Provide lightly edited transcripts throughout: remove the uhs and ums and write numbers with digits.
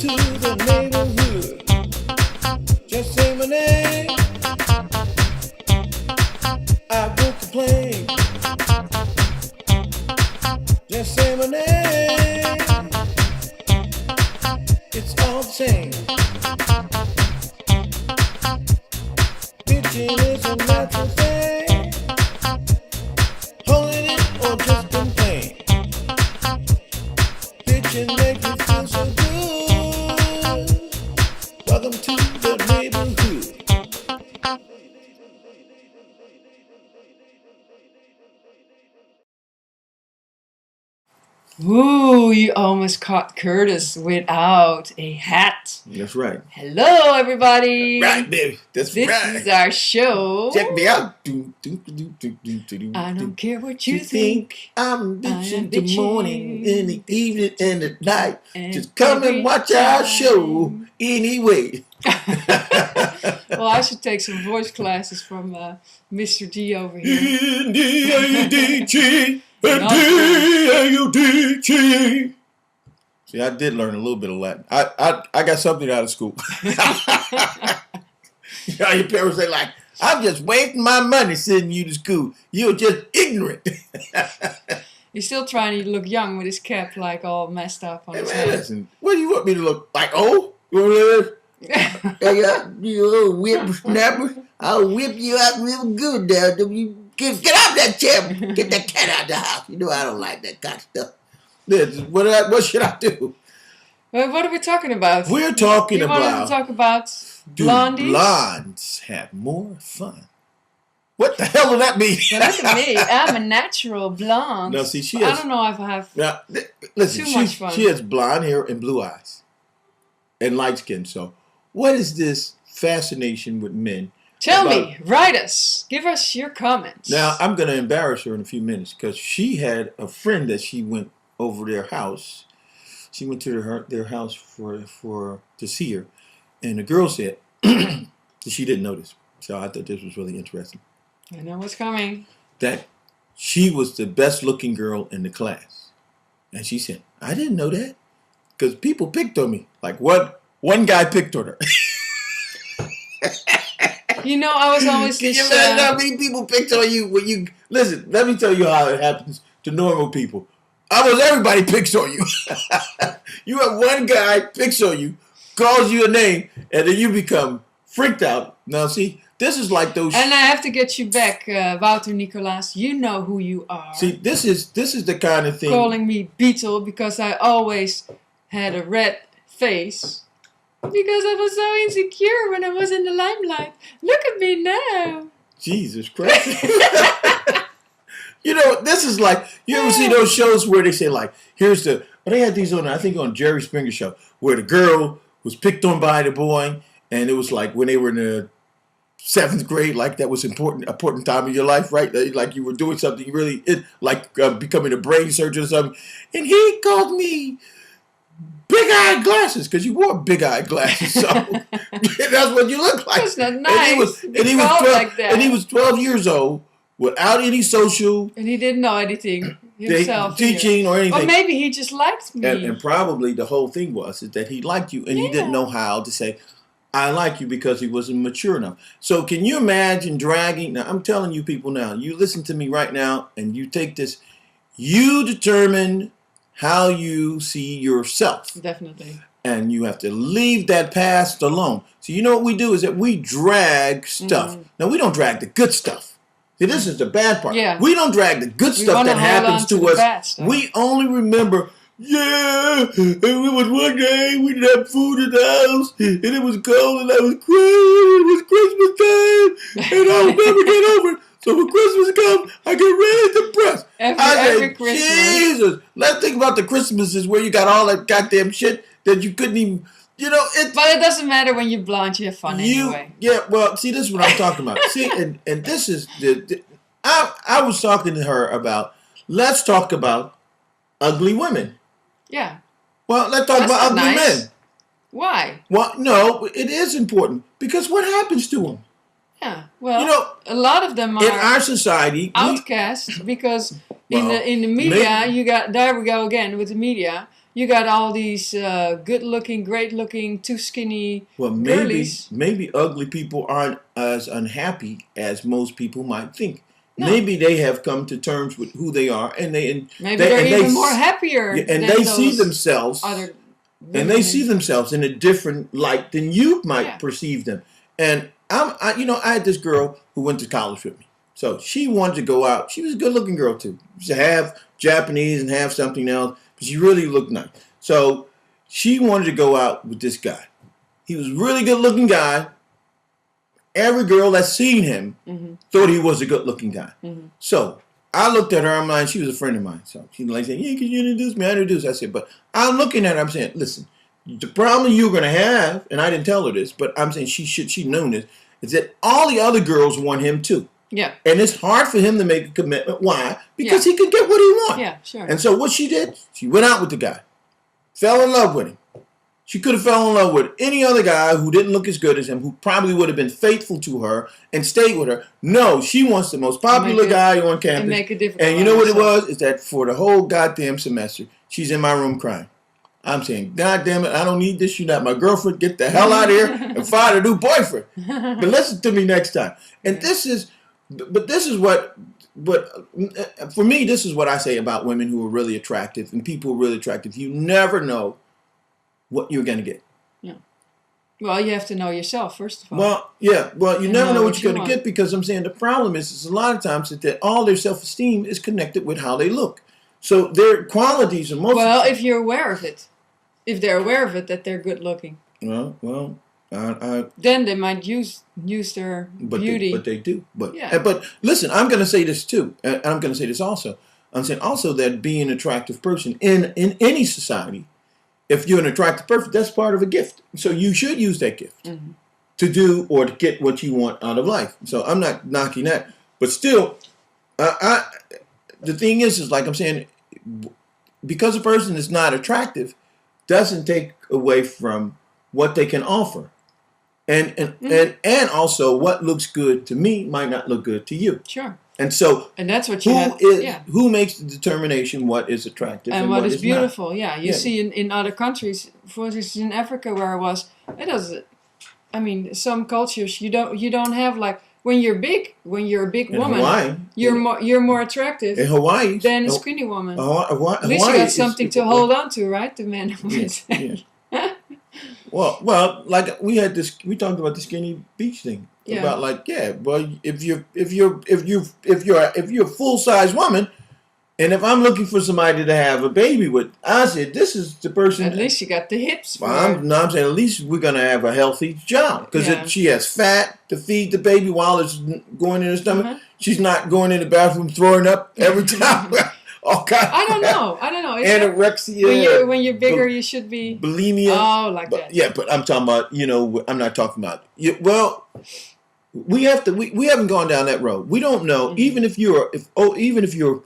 to the neighborhood. Just say my name, I won't complain. Just say my name, it's all the same. Bitching is a natural thing, holding it or just complain. Bitching make you feel so good. Welcome to the neighborhood. Ooh, you almost caught Curtis without a hat. That's right. Hello, everybody. Right, baby. That's This right. is our show. Check me out. I don't care what you You think. I'm I am bitching the bitching. morning, in the evening, and the night. And Just come every and watch our time. show anyway. Well, I should take some voice classes from Mr. D over here. D-A-U-D-G, D-A-U-D-G. See, I did learn a little bit of Latin. I got something out of school. You know, your parents say, like, I'm just wasting my money sending you to school. You're just ignorant. He's still trying to look young with his cap like all messed up on Hey, his man, head. listen, what do you want me to look like? Oh? You want you little whippersnapper. I'll whip you out real good now. You get out that chair. Get that cat out the house. You know I don't like that kind of stuff. Listen, what should I do? Well, what are we talking about? We're talking you wanted about to talk about do blondies? blondes have more fun? What the hell does that mean? Now look at me. I'm a natural blonde. No, see, she I has. don't know if I have. Now, listen, Too much fun. she has blonde hair and blue eyes, and light skin. So, what is this fascination with men? Tell me, write us. Give us your comments. Now, I'm going to embarrass her in a few minutes because she had a friend that she went over their house. She went to their house to see her, and the girl said that she didn't notice. So I thought this was really interesting. I know what's coming. That she was the best looking girl in the class, and she said, "I didn't know that because people picked on me. Like what? One guy picked on her." You know, I was always Can you this. imagine how many people picked on you when you listen? Let me tell you how it happens to normal people. Almost everybody picks on you. You have one guy picks on you, calls you a name, and then you become freaked out. Now, see, this is like those. And I have to get you back, Wouter Nicolaas. You know who you are. See, this is the kind of thing. Calling me Beetle because I always had a red face. Because I was so insecure when I was in the limelight. Look at me now. Jesus Christ. You know, this is like, you ever see those shows where they say like, here's the, well, they had these on, I think on Jerry Springer show, where the girl was picked on by the boy, and it was like when they were in the 7th grade, like that was important time in your life, right? Like you were doing something really, like becoming a brain surgeon or something, and he called me big-eyed glasses, because you wore big-eyed glasses, so that's what you look like. That's not nice. And he was 12 years old, without any social and he didn't know anything himself teaching or anything. Or maybe he just liked me. And probably the whole thing was is that he liked you, and he didn't know how to say, I like you, because he wasn't mature enough. So can you imagine dragging, now I'm telling you people now, you listen to me right now, and you take this, you determine how you see yourself. Definitely. And you have to leave that past alone. So you know what we do is that we drag stuff. Now we don't drag the good stuff. See, this is the bad part. Yeah. We don't drag the good stuff that happens to us. We only remember, it was one day we didn't have food in the house, and it was cold, and I was crying. It was Christmas time, and I'll never get over it. So when Christmas comes, I get really depressed. Every Christmas. Jesus, let's think about the Christmases where you got all that goddamn shit that you couldn't even, you know. But it doesn't matter when you're blonde, you have fun anyway. Yeah, well, see, this is what I'm talking about. See, and this is, I was talking to her about, let's talk about ugly women. Yeah. Well, let's talk about ugly men. Why? Well, no, it is important, because what happens to them? Yeah, well, you know, a lot of them are in our society outcasts because in the media, there we go again with the media. you got all these good-looking, great-looking, too skinny Well, girlies. maybe ugly people aren't as unhappy as most people might think. No. Maybe they have come to terms with who they are, and maybe they're even more happier. Yeah, and than they those see themselves, other and they see themselves in a different light than you might perceive them. And I had this girl who went to college with me, so she wanted to go out. She was a good-looking girl too. She's half Japanese and half something else, but she really looked nice. So she wanted to go out with this guy. He was a really good-looking guy. Every girl that seen him thought he was a good-looking guy. So I looked at her. I'm like, she was a friend of mine. So she's like saying, "Yeah, can you introduce me?" I introduced. I said, but I'm looking at her. I'm saying, listen, the problem you're gonna have, and I didn't tell her this, but I'm saying she known this, is that all the other girls want him too. Yeah. And it's hard for him to make a commitment. Why? Because he could get what he wants. Yeah, sure. And so what she did, she went out with the guy, fell in love with him. She could have fell in love with any other guy who didn't look as good as him, who probably would have been faithful to her and stayed with her. No, she wants the most popular guy on campus. And make a difference. And you know what it was? Is that for the whole goddamn semester, she's in my room crying. I'm saying, God damn it, I don't need this. You're not my girlfriend. Get the hell out of here and find a new boyfriend. But listen to me next time. And this is what for me, this is what I say about women who are really attractive and people who are really attractive. You never know what you're going to get. Yeah. Well, you have to know yourself, first of all. Well, yeah. Well, you never know what you're going to get, because I'm saying the problem is a lot of times that all their self-esteem is connected with how they look. So their qualities are most... Well, if you're aware of it. If they're aware of it, that they're good looking. Well, then they might use their beauty. But they do. But listen, I'm going to say this too. And I'm going to say this also. I'm saying also that being an attractive person in any society, if you're an attractive person, that's part of a gift. So you should use that gift to do or to get what you want out of life. So I'm not knocking that. But still, the thing is like I'm saying, because a person is not attractive doesn't take away from what they can offer. And also what looks good to me might not look good to you. Sure. And so, and that's what who makes the determination what is attractive and what is beautiful? Not? Yeah, you see in other countries, for instance, in Africa where I was, it doesn't. I mean, some cultures you don't have like when you're a big woman, Hawaii, you're more attractive in Hawaii than a skinny woman. Hawaii, at least you got something to hold on to, right? The man. Well, like we talked about the skinny beach thing. Yeah. About like, well, if you're a full size woman, and if I'm looking for somebody to have a baby with, I said this is the person. At least you got the hips. Well, I'm saying at least we're gonna have a healthy child, because she has fat to feed the baby while it's going in her stomach. She's not going in the bathroom throwing up every time. I don't know. Anorexia. When you're bigger, you should be bulimia. Oh, like that. Yeah, but I'm talking about. I'm not talking about. Well, we haven't gone down that road. We don't know. Even if you're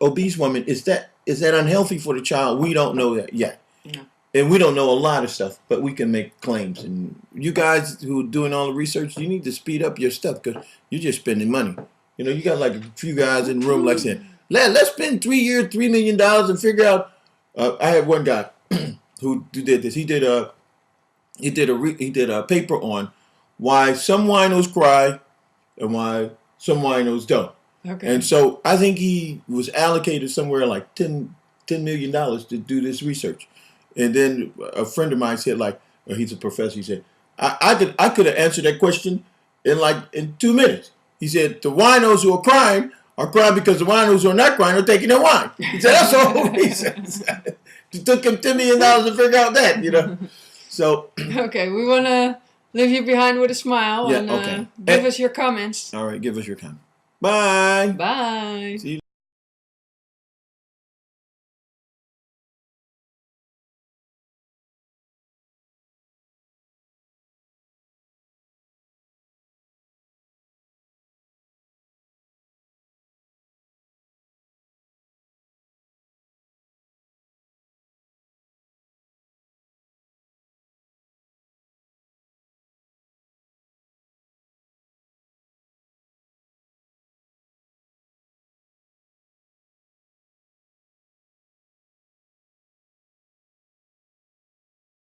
obese woman, is that unhealthy for the child? We don't know that yet. No. And we don't know a lot of stuff, but we can make claims. And you guys who are doing all the research, you need to speed up your stuff, because you're just spending money. You got like a few guys in the room like saying, let's spend 3 years, $3 million and figure out. I had one guy who did this. He did a paper on why some winos cry and why some winos don't. Okay. And so I think he was allocated somewhere like $10 million to do this research. And then a friend of mine said, he's a professor. He said, I could have answered that question in 2 minutes. He said, the winos who are crying because the winos who are not crying are taking their wine. He said, that's the whole reason. It took him $10 million to figure out that, So. Okay, we want to leave you behind with a smile and give us your comments. All right, give us your comment. Bye. Bye. See you.